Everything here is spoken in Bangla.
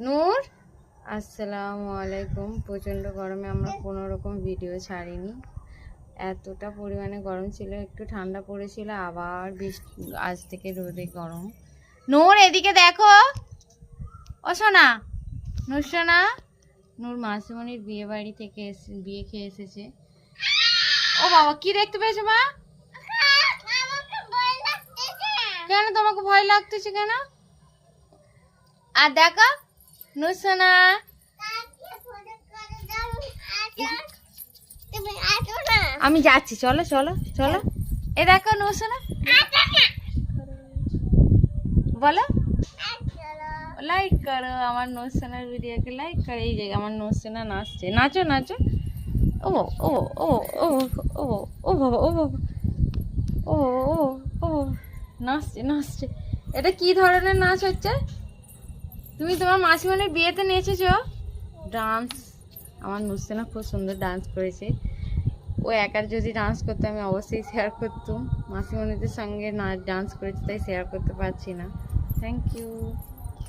নূর, আসসালামু আলাইকুম। প্রচণ্ড গরমে আমরা কোনো রকম ভিডিও ছাড়িনি, এতটা পরিমাণে গরম ছিল। একটু ঠান্ডা পড়েছিল, আবার বৃষ্টি, আজ থেকে রোদে গরম। নূর এদিকে দেখো, ও সোনা, নূর সোনা। নূর মাসিমণির বিয়ে বাড়ি থেকে বিয়ে খেয়ে এসেছে। ও বাবা, কি দেখতে পেয়েছো মা? কেন তোমাকে ভয় লাগতেছে কেন? আর দেখো নূর সোনা, আমি যাচ্ছি, চলো চলো চলো। এ দেখো নূর সোনা, বলো লাইক করো আমার নূর সোনার ভিডিওকে, লাইক করো। এই যে আমার নূর সোনা নাচছে, নাচো নাচো। ও ও ও ও ও ও বাবা, ও বাবা, ও ও ও নাচছে নাচছে। এটা কি ধরনের নাচ হচ্ছে? তুমি তোমার মাসিমণির বিয়েতে নেচেছো ডান্স? আমার নূর সোনা খুব সুন্দর ডান্স করেছে। ও একার যদি ডান্স করতো আমি অবশ্যই শেয়ার করতাম। মাসিমণিদের সঙ্গে না ডান্স করেছি, তাই শেয়ার করতে পারছি না। Thank you.